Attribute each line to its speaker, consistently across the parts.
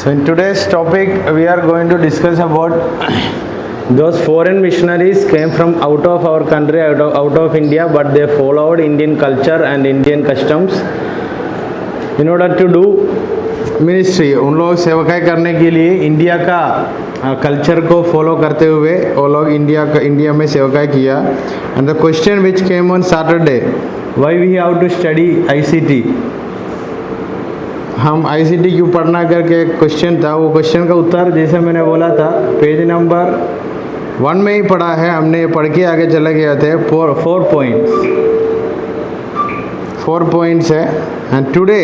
Speaker 1: So in today's topic we are going to discuss about those foreign missionaries came from out of our country, out of India, but they followed Indian culture and Indian customs in order to do ministry. उन लोग सेवकाई करने के लिए India का culture को follow करते हुए वो लोग इंडिया में सेवकाई किया. And the question which came on Saturday, why we have to study ICT, हम आईसीटी क्यों पढ़ना करके क्वेश्चन था. वो क्वेश्चन का उत्तर जैसे मैंने बोला था पेज नंबर 1 में ही पढ़ा है हमने, पढ़ के आगे चले गए थे. 4 पॉइंट्स है. And today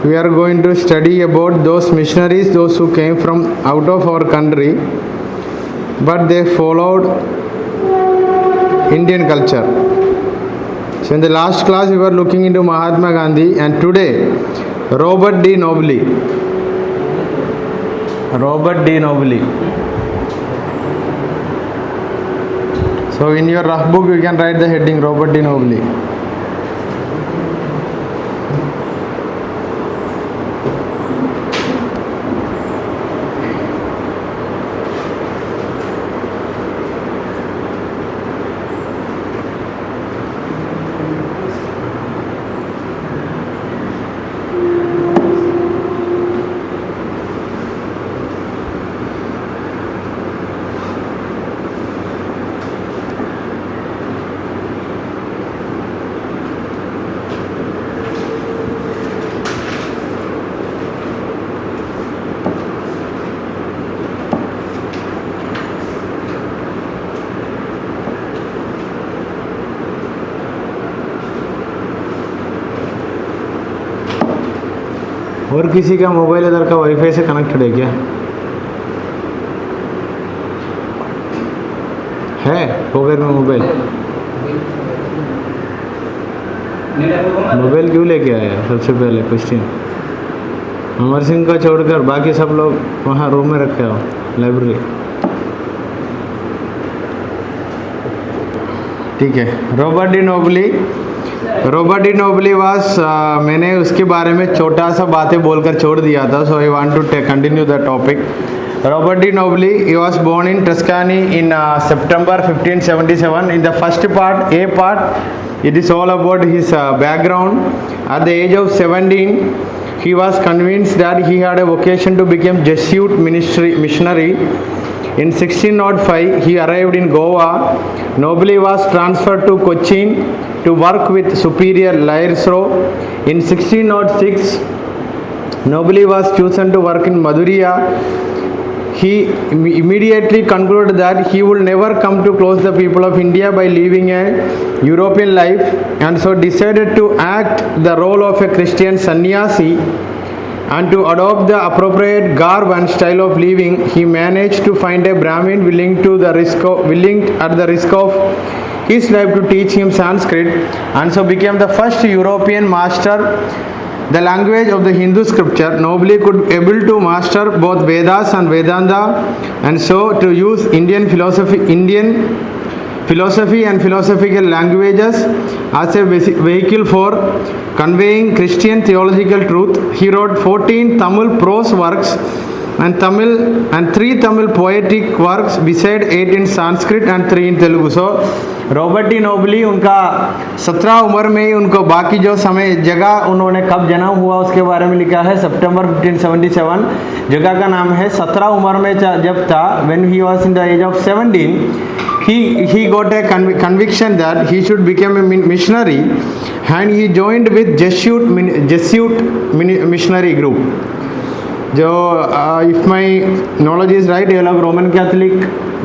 Speaker 1: we are going to study about those missionaries, those who came from out of our country but they followed Indian culture. So in the last class we were looking into Mahatma Gandhi, and today Robert D. Noble. So in your rough book you can write the heading Robert D. Noble. और किसी का mobile इधर का wifi से connected है क्या? है poker में मोबाइल क्यों लेके आया? सबसे पहले क्वेश्चन. अमर सिंह का छोड़कर बाकी सब लोग वहाँ रूम में रखे हो, लाइब्रेरी. ठीक है. रॉबर्ट डी नोबली वाज, मैंने उसके बारे में छोटा सा बातें बोलकर छोड़ दिया था. So I want to continue the topic. Robert D. Noble, he was born in Tuscany in September 1577. In the first part, A part, it is all about his background. At the age of 17, he was convinced that he had a vocation to become Jesuit missionary. In 1605, he arrived in Goa. Noble was transferred to Cochin to work with Superior Lairso. In 1606, Noble was chosen to work in Madurai. He immediately concluded that he would never come to close the people of India by living a European life, and so decided to act the role of a Christian sannyasi and to adopt the appropriate garb and style of living. He managed to find a Brahmin willing at the risk of his life to teach him Sanskrit, and so became the first European master the language of the Hindu scripture. Noble could able to master both Vedas and Vedanta, and so to use Indian philosophy and philosophical languages as a vehicle for conveying Christian theological truth. He wrote 14 Tamil prose works and 3 Tamil poetic works, beside 8 in Sanskrit and 3 in Telugu. So Robert D nobly, उनका 17 उम्र में ही उनको बाकी जो समय जगह उन्होंने कब जन्म हुआ उसके बारे में लिखा है. सितंबर 1577 जगह का नाम है. 17 उम्र में जब था, when he was in the age of 17, he got a conviction that he should become a missionary, and he joined with Jesuit missionary group. जो if my knowledge is right, ये लोग रोमन कैथोलिक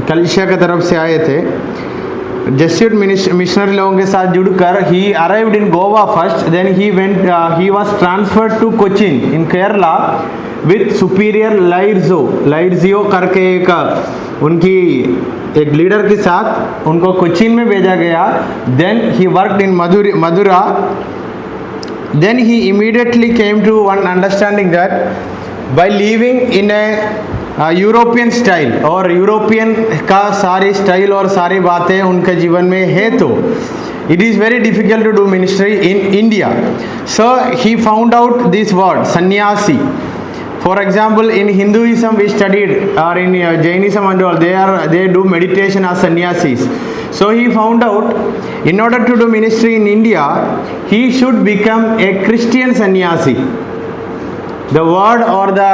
Speaker 1: कलीसिया की तरफ से आए थे. जेस्यूट missionary लोगों के साथ जुड़कर he arrived in Goa first, then he was transferred to Cochin in Kerala with Superior Lairso करके उनकी एक लीडर के साथ उनको कोचिन में भेजा गया. Then he worked in Madura. Then he immediately came to one understanding that by living in a European style, और यूरोपियन का सारी स्टाइल और सारी बातें उनके जीवन में है, तो it is very difficult to do ministry in India. So he found out this word, sannyasi. For example, in Hinduism we studied, or in Jainism and all, they do meditation as sannyasis. So he found out, in order to do ministry in India, he should become a Christian sannyasi. The word or the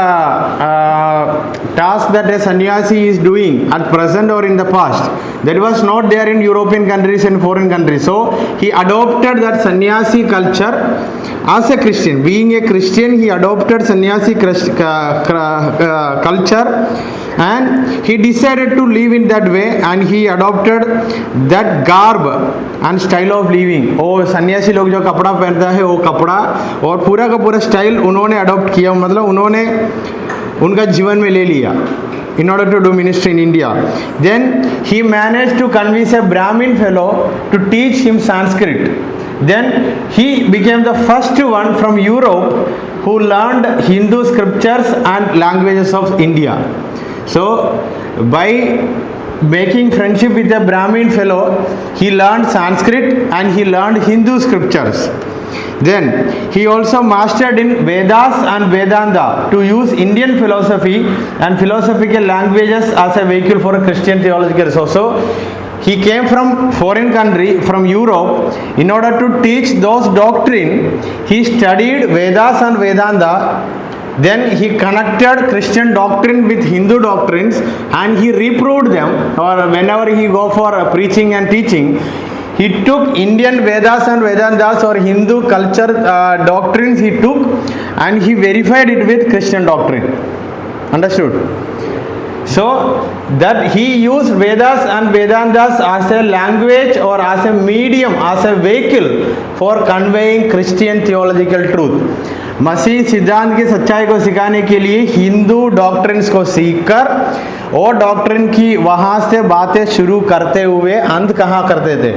Speaker 1: task that a sannyasi is doing at present or in the past, that was not there in European countries and foreign countries. So he adopted that sannyasi culture as a Christian. Being a Christian, he adopted sannyasi culture, and he decided to live in that way, and he adopted that garb and style of living. ओ सन्यासी लोग जो कपड़ा पहनता है वो कपड़ा और पूरा का पूरा स्टाइल उन्होंने अडॉप्ट किया, मतलब उन्होंने उनका जीवन में ले लिया in order to do ministry in India. Then he managed to convince a Brahmin fellow to teach him Sanskrit. Then he became the first one from Europe who learned Hindu scriptures and languages of India. So by making friendship with a Brahmin fellow, he learned Sanskrit and he learned Hindu scriptures. Then he also mastered in Vedas and Vedanta to use Indian philosophy and philosophical languages as a vehicle for a Christian theological resource. So he came from foreign country, from Europe, in order to teach those doctrine. He studied Vedas and Vedanta. Then he connected Christian doctrine with Hindu doctrines and he reproved them, or whenever he go for preaching and teaching, he took Indian Vedas and Vedantas or Hindu culture doctrines he took and he verified it with Christian doctrine. Understood? So that he used Vedas and Vedantas as a language or as a medium, as a vehicle for conveying Christian theological truth. मसीह सिद्धांत की सच्चाई को सिखाने के लिए Hindu doctrines को सीखकर और डॉक्ट्रिन की वहाँ से बातें शुरू करते हुए अंत कहाँ करते थे.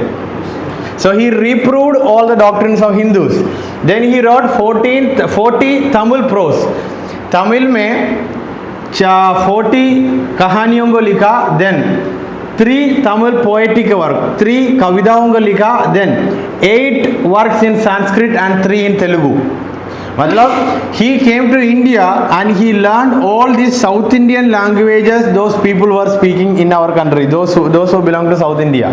Speaker 1: So he reproved all the doctrines of Hindus. Then he wrote 40 Tamil prose. Tamil में 40 कहानियों को लिखा. Then 3 Tamil poetic work, 3 कविताओं को लिखा. Then 8 works in Sanskrit and 3 in Telugu. मतलब he came to India and he learned all these South Indian languages those people were speaking in our country, those who belong to South India.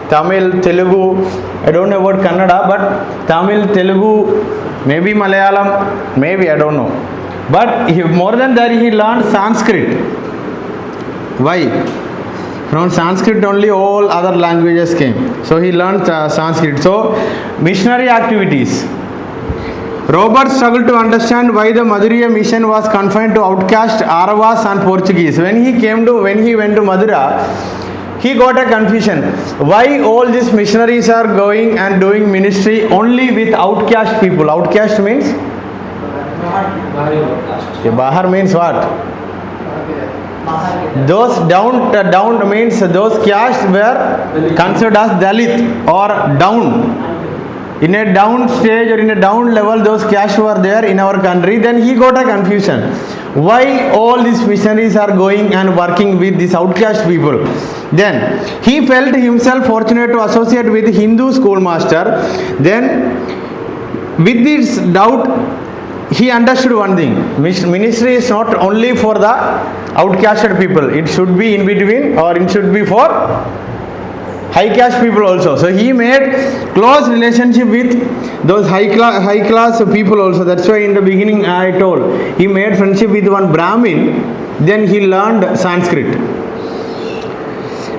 Speaker 1: Tamil, Telugu, I don't know about Kannada, but Tamil, Telugu, maybe Malayalam, maybe I don't know. But more than that, he learned Sanskrit. Why? From Sanskrit only all other languages came. So he learned Sanskrit. So missionary activities. Robert struggled to understand why the Madhurya mission was confined to outcast Aravas and Portuguese. When he went to Madura, he got a confusion. Why all these missionaries are going and doing ministry only with outcast people? Outcast means? Bahar means what? Those down means those caste were considered as Dalit or down. In a down stage or in a down level, those caste were there in our country. Then he got a confusion. Why all these missionaries are going and working with these outcast people? Then he felt himself fortunate to associate with Hindu schoolmaster. Then with this doubt, he understood one thing. Ministry is not only for the outcasted people. It should be in between, or it should be for high caste people also. So he made close relationship with those high class people also. That's why in the beginning I told he made friendship with one Brahmin. Then he learned Sanskrit.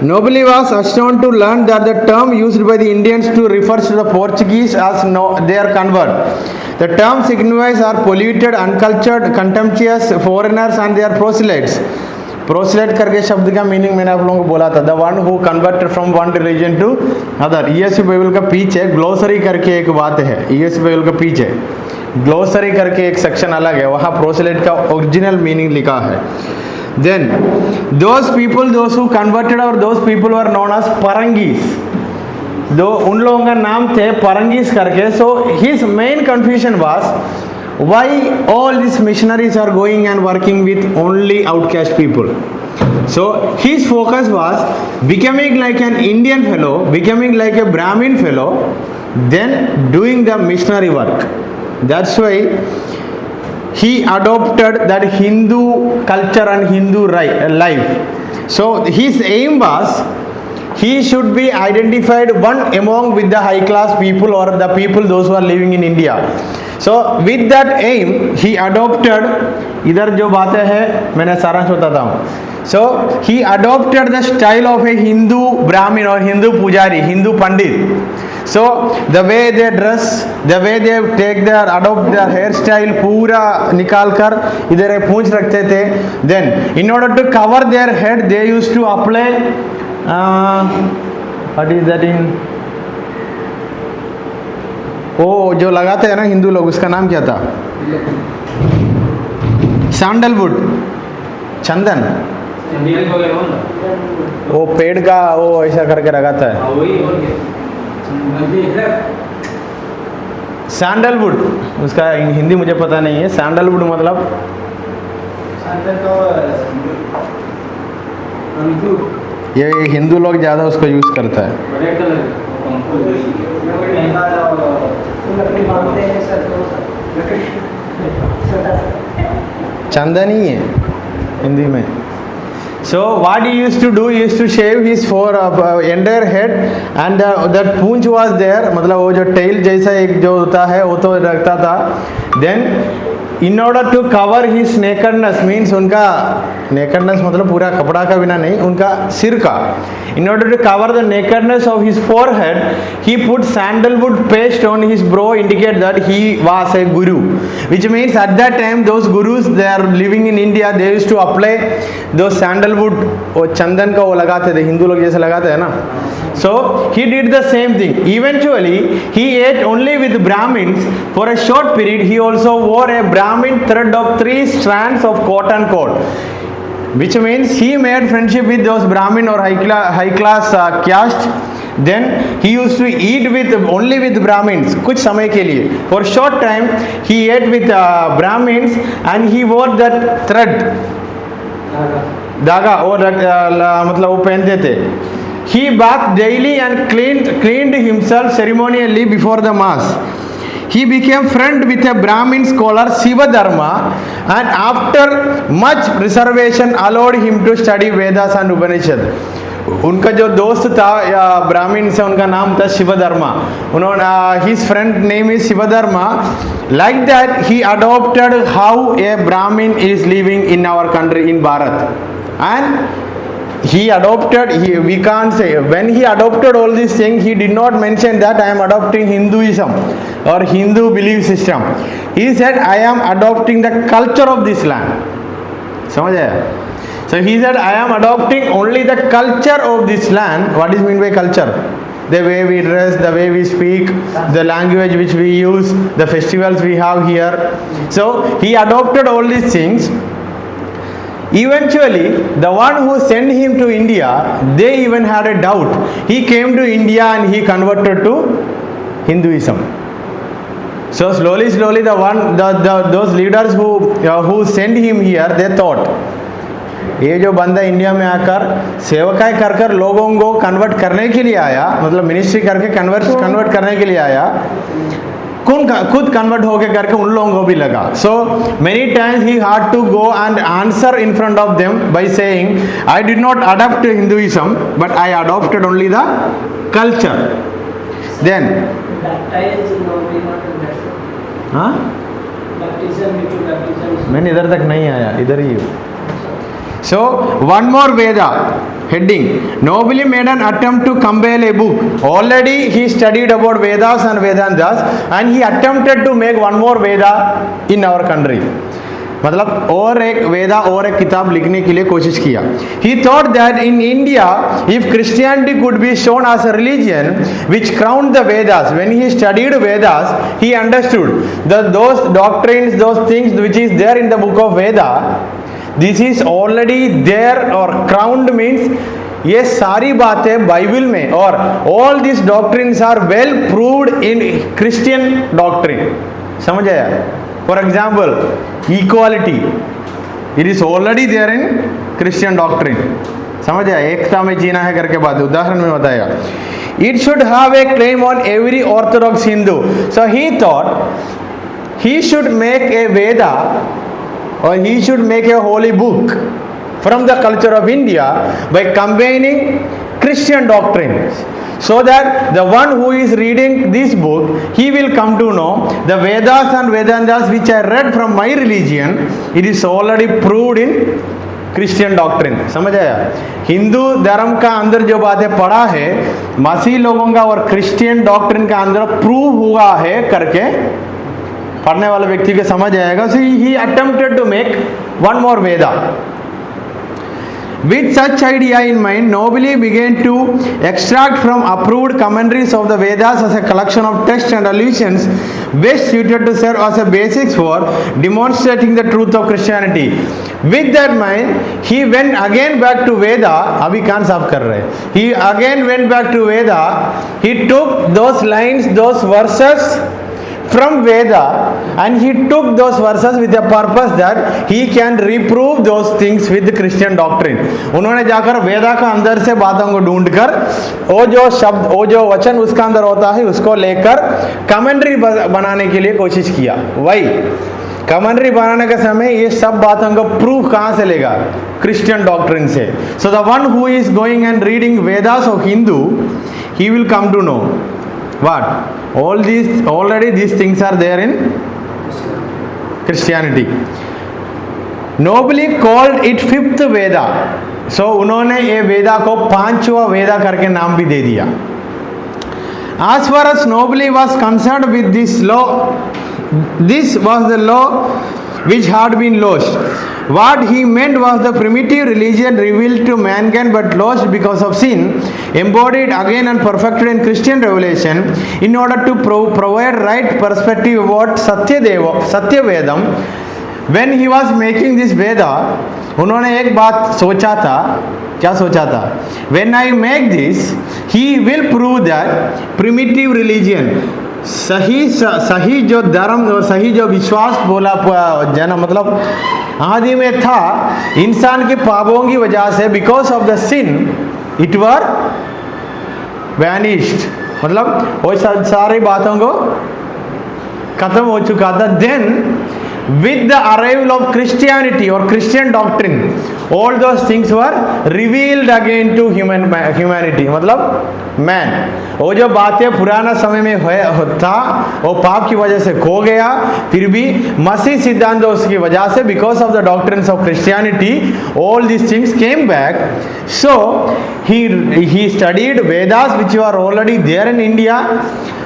Speaker 1: Nobody was astounded to learn that the term used by the Indians to refer to the Portuguese as their convert. The term signifies are polluted, uncultured, contemptuous foreigners and their proselytes. प्रोसेलेट करके शब्द का meaning मैंने आप लोगों को बोला था, the one who convert from one religion to other. ESV Bible का पीछे ग्लोसरी करके एक बात है. ईएसवी बाइबल का पीछे ग्लोसरी करके एक सेक्शन अलग है, वहाँ प्रोसेलेट का ओरिजिनल मीनिंग लिखा है. Then those people those who converted और those people were known as Parangis. दो उन लोगों का नाम थे परंगीज करके. So his main confusion was why all these missionaries are going and working with only outcast people. So his focus was becoming like an Indian fellow, becoming like a Brahmin fellow, then doing the missionary work. That's why he adopted that Hindu culture and Hindu life. So his aim was he should be identified one among with the high class people or the people those who are living in India. So with that aim he adopted, इधर जो बातें हैं मैंने सारांश बताता हूँ. So he adopted the style of a Hindu Brahmin or Hindu Pujari, Hindu Pandit. So the way they dress, the way they take their adopt their hairstyle पूरा निकाल कर इधर एक पूंछ रखते थे. Then in order to cover their head they used to apply what is that in वो जो लगाते हैं ना हिंदू लोग, उसका नाम क्या था? सैंडलवुड, चंदन, वो पेड़ का वो ऐसा करके लगाता है सैंडलवुड. उसका हिंदी मुझे पता नहीं है. सैंडलवुड मतलब ये हिंदू लोग ज़्यादा उसको यूज़ करता है. चंदन ही है हिंदी में. So what he used to do, he used to shave his entire head and that Poonch was there, मतलब वो जो tail जैसा एक जो होता है वो तो रखता था. Then in order to cover his nakedness, means उनका nakedness मतलब पूरा कपड़ा का बिना नहीं, उनका सिर का. In order to cover the nakedness of his forehead, he put sandalwood paste on his brow, indicate that he was a guru. Which means at that time those gurus they are living in India, they used to apply those sandalwood और चंदन का वो लगाते थे, हिंदू लोग जैसे लगाते हैं ना. So he did the same thing. Eventually he ate only with Brahmins. For a short period he also wore a Brahmin thread of 3 strands of cotton cord, which means he made friendship with those Brahmin or high class caste. Then he used to eat with only with Brahmins कुछ समय के लिए. For short time he ate with Brahmins and he wore that thread, धागा और मतलब वो पहनते थे. He bathed daily and cleaned himself ceremonially before the mass. He became friend with a Brahmin scholar Shivadharma and after much reservation allowed him to study Vedas and Upanishad. उनका जो दोस्त था या ब्राह्मण से उनका नाम था शिवधर्मा. उन्होंने his friend name is Shivadharma. Like that he adopted how a Brahmin is living in our country in Bharat. And he adopted, we can't say, when he adopted all these things, he did not mention that I am adopting Hinduism or Hindu belief system. He said I am adopting the culture of this land. समझ आया? So he said I am adopting only the culture of this land. What is meant by culture? The way we dress, the way we speak, the language which we use, the festivals we have here. So he adopted all these things. Eventually, the one who sent him to India, they even had a doubt. He came to India and he converted to Hinduism. So slowly, those leaders who sent him here, they thought, ये जो बंदा India में आकर सेवकाई कर कर लोगों को कन्वर्ट करने के लिए आया, मतलब मिनिस्ट्री करके कन्वर्ट करने के लिए आया, खुद कन्वर्ट होके करके उन लोगों को भी लगा. So many times he had to go and answer in front of them by saying, I did not adopt Hinduism, but I adopted only the culture. Then हाँ, मैंने इधर तक नहीं आया, इधर ही. So one more Veda heading. Nobly made an attempt to compile a book. Already he studied about Vedas and Vedantas and he attempted to make one more Veda in our country. मतलब और एक वेदा और एक किताब लिखने के लिए कोशिश किया. He thought that in India, if Christianity could be shown as a religion which crowned the Vedas, when he studied Vedas, he understood that those doctrines, those things which is there in the book of Veda, this is already there or crowned means ये सारी बातें Bible में और all these doctrines are well proved in Christian doctrine. समझ आया? For example, equality, it is already there in Christian doctrine, समझ आया, एकता में जीना है करके बात उदाहरण में बताया. It should have a claim on every Orthodox Hindu. So he thought he should make a Veda or he should make a holy book from the culture of India by combining Christian doctrines, so that the one who is reading this book, he will come to know the Vedas and Vedantas which I read from my religion, it is already proved in Christian doctrine. समझ आया, हिंदू धर्म का अंदर जो बातें पढ़ा है मसीह लोगों का और क्रिश्चियन डॉक्ट्रिन का अंदर प्रूव हुआ है करके पढ़ने वाले व्यक्ति को समझ आएगा. So he attempted to make one more Veda. With such idea in mind, nobly began to extract from approved commentaries of the Vedas as a collection of texts and allusions best suited to serve as a basis for demonstrating the truth of Christianity. With that mind, he went again back to Veda. अभी कान साफ कर रहे. He again went back to Veda. He took those lines, those verses from Veda, and he took those verses with the purpose that he can reprove those things with the Christian doctrine. उन्होंने जाकर वेदा का अंदर से बातों को ढूंढकर वो जो शब्द, वो जो वचन उसका अंदर होता है उसको लेकर कमेंट्री बनाने के लिए कोशिश किया. वही कमेंट्री बनाने के समय ये सब बातों को प्रूफ कहाँ से लेगा? क्रिश्चियन डॉक्ट्रिन से. So the one who is going and reading Vedas of Hindu, he will come to know what? All these, already these things are there in Christianity. Nobly called it fifth Veda. So उन्होंने ये वेदा को पांचवा वेदा करके नाम भी दे दिया. As far as Nobly was concerned with this law, this was the law which had been lost. What he meant was the primitive religion revealed to mankind but lost because of sin, embodied again and perfected in Christian revelation in order to provide right perspective about Satyavedam. When he was making this Veda, उन्होंने एक बात सोचा था. क्या सोचा था? When I make this, he will prove that primitive religion, सही जो धर्म और सही जो विश्वास बोला जना मतलब आदि में था, इंसान के पापों की वजह से because of the sin it were vanished, मतलब वो सारी बातों को खत्म हो चुका था. Then with the arrival of Christianity or Christian doctrine, all those things were revealed again to humanity, मतलब man. वो जो बातें पुराना समय में था वो पाप की वजह से खो गया, फिर भी मसीह सिद्धांतों की वजह से because of the doctrines of Christianity all these things came back. So he studied Vedas which were already there in India,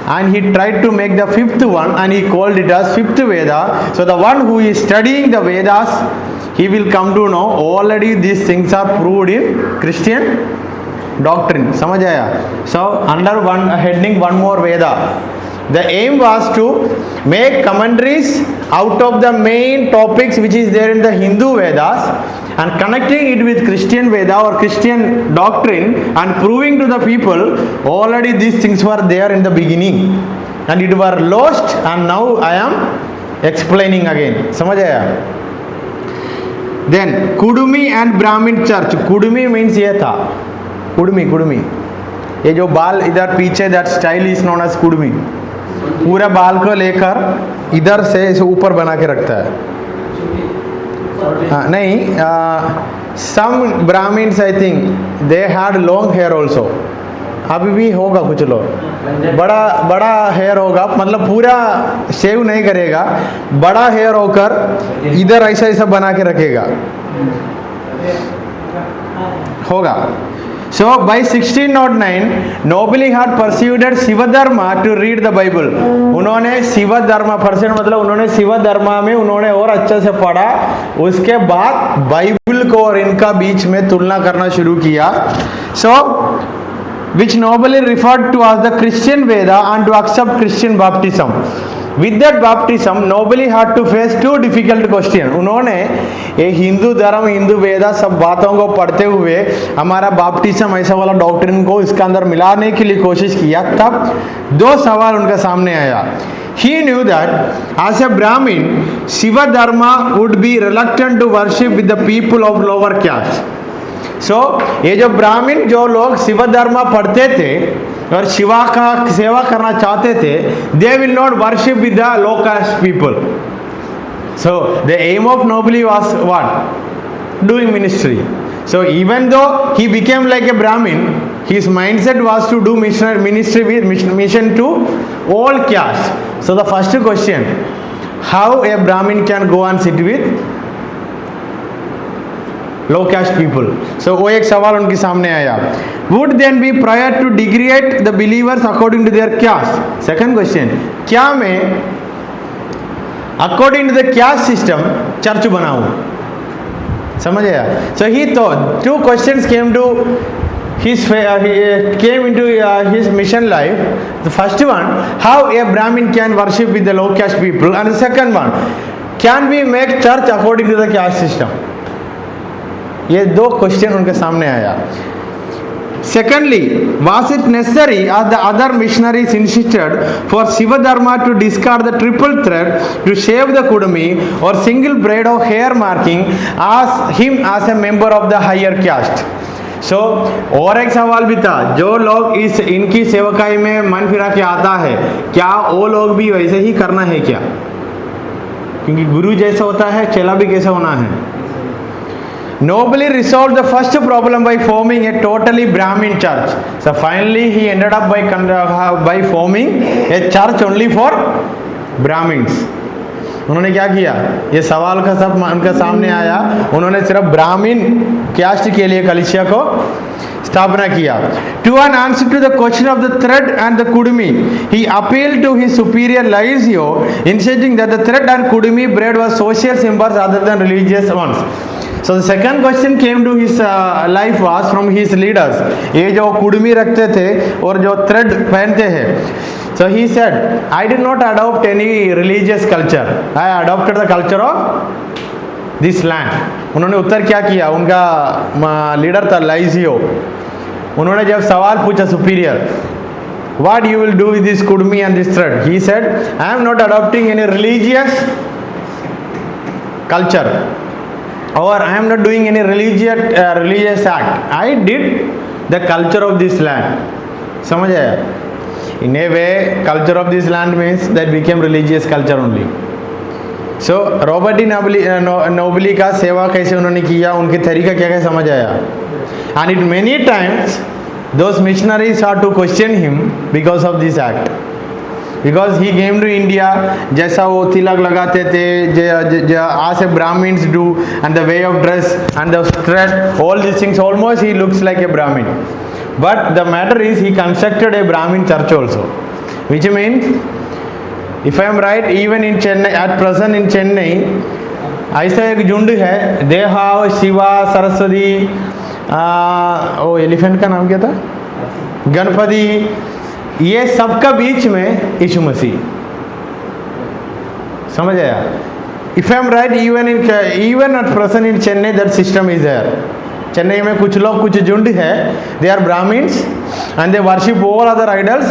Speaker 1: and he tried to make the fifth one and he called it as fifth Veda. So the one who is studying the Vedas, he will come to know already these things are proved in Christian doctrine. समझ आया? So under one heading one more Veda, the aim was to make commentaries out of the main topics which is there in the Hindu Vedas and connecting it with Christian Veda or Christian doctrine and proving to the people already these things were there in the beginning and it were lost and now I am explaining again. समझ आया? Then Kudumi and Brahmin church. Kudumi means ये था, कुडमी, ये जो बाल इधर पीछे, that style is known as Kudmi. पूरा बाल को लेकर इधर से इसे ऊपर बना के रखता है. हाँ नहीं, some Brahmins I think they had long hair also. अभी भी होगा कुछ लोग, बड़ा हेयर होगा, मतलब पूरा शेव नहीं करेगा, बड़ा हेयर होकर इधर ऐसा बना के रखेगा, होगा. So by 1609, Nobly had persuaded Shiva Dharma to read the Bible. उन्होंने शिव धर्मा परसेंट मतलब उन्होंने शिव धर्मा में उन्होंने और अच्छे से पढ़ा, उसके बाद बाइबल को और इनका बीच में तुलना करना शुरू किया. So which Nobly referred to as the Christian Veda and to accept Christian baptism. With that baptism, Nobly had to face two difficult questions. उन्होंने ये हिंदू धर्म, हिंदू वेदा सब बातों को पढ़ते हुए हमारा बाप्टिज्म ऐसा वाला डॉक्ट्रिन को इसके अंदर मिलाने के लिए कोशिश किया. तब दो सवाल उनके सामने आया. he knew that as a Brahmin, Shiva Dharma would be reluctant to worship with the people of lower caste. So ये जो ब्राह्मण जो लोग शिव धर्म पढ़ते थे और शिवा का सेवा करना चाहते थे, they will not worship with the low caste people. So the aim of Nobili was what? Doing ministry. So even though he became like a Brahmin, his mindset was to do ministry with mission to all caste. So the first question, how a Brahmin can go and sit with low caste people? So वो एक सवाल उनके सामने आया. Would then be prior to degrade the believers according to their caste? Second question, क्या मैं according to the caste system church बनाऊं? समझ आया? So he thought two questions came to his came into his mission life. The first one, how a Brahmin can worship with the low caste people, and the second one, can we make church according to the caste system? ये दो question उनके सामने आया. Secondly, was it necessary, as the other missionaries insisted, for Shiva Dharma to discard the triple thread, to shave the kudumi or single braid of hair marking as him as a member of the higher caste? So और एक सवाल भी था, जो लोग इस इनकी सेवकाई में मन फिरा के आता है, क्या वो लोग भी वैसे ही करना है क्या? क्योंकि गुरु जैसा होता है, चेला भी कैसा होना है. Nobly resolved the first problem by forming a totally Brahmin church. So finally he ended up by forming a church only for Brahmins. उन्होंने क्या किया? ये सवाल का सब उनके सामने आया. उन्होंने सिर्फ ब्राह्मण कास्ट के लिए कलिसिया को स्थापना किया. To an answer to the question of the thread and the kudumi, he appealed to his superior Laisio, insisting that the thread and kudumi braid were social symbols rather than religious ones. So the second question came to his life was from his leaders. ये जो कुडमी रखते थे और जो thread पहनते हैं. So he said, I did not adopt any religious culture. I adopted the culture of this land. उन्होंने उत्तर क्या किया? उनका लीडर था लाइजियो. उन्होंने जब सवाल पूछा superior, what you will do with this kudmi and this thread? He said, I am not adopting any religious culture, or I am not doing any religious act. I did the culture of this land. समझ आया? In a way, culture of this land means that became religious culture only. So Robert D nobly का सेवा कैसे उन्होंने किया, उनके तरीका क्या क्या समझ आया. And it many times those missionaries had to question him because of this act. Because he came to India, जैसा वो तिलक लगाते थे, as a Brahmins do, and the way of dress and the thread, all these things, almost he looks like a Brahmin. But the matter is, he constructed a Brahmin church also, which means, if I am right, even in Chennai, at present in Chennai, ऐसा एक झुंड है, they have Shiva, Saraswati, ओ elephant का नाम क्या था, गणपति, ये सबका बीच में यीशु मसीह. समझ आया? If I am right, even at present in Chennai, that system is there. Chennai में कुछ लोग, कुछ झुंड है, they are Brahmins and they worship all other idols.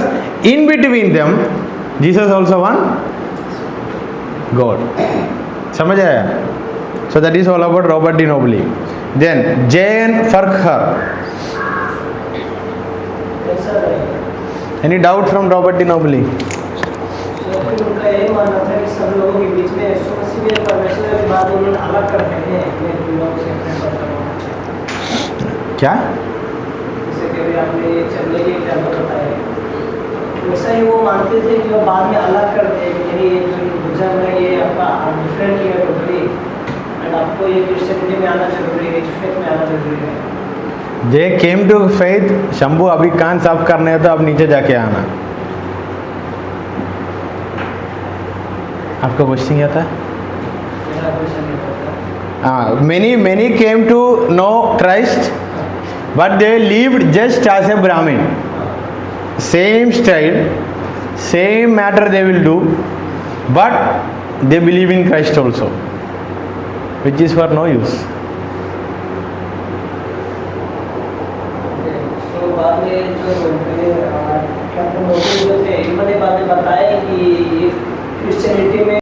Speaker 1: In between them, Jesus also one God. समझ आया? So that is all about Robert de Nobili. Then Jane Farquhar. Any doubt from Robert de Nobili?
Speaker 2: उनका ये मानना था कि सब लोगों के बीच में यीशु मसीह और परमेश्वर की बात उन्होंने अलग कर दी है अपने लोगों से अपने
Speaker 1: क्या?
Speaker 2: जैसे कि आपने ये चलने के एग्जाम्पल बताया, वैसा ही वो मानते थे कि वो बाद में अलग कर दे कि ये जो बुजुर्ग है ये आपका डिफरेंट है टोटली, एंड आपको ये क्रिश्चियनिटी में आना जरूरी है, फेथ में आना जरूरी है.
Speaker 1: They came to faith. Shambhu अभी कान साफ करने हैं तो अब नीचे जाके आना. आपका क्वेश्चन क्या था? Many came to know Christ, but they lived just as a Brahmin. Same style, same matter they will do, but they believe in Christ also, which is for no use.
Speaker 2: So बाद में जो थे इन्होंने बातें बताए कि Christianity में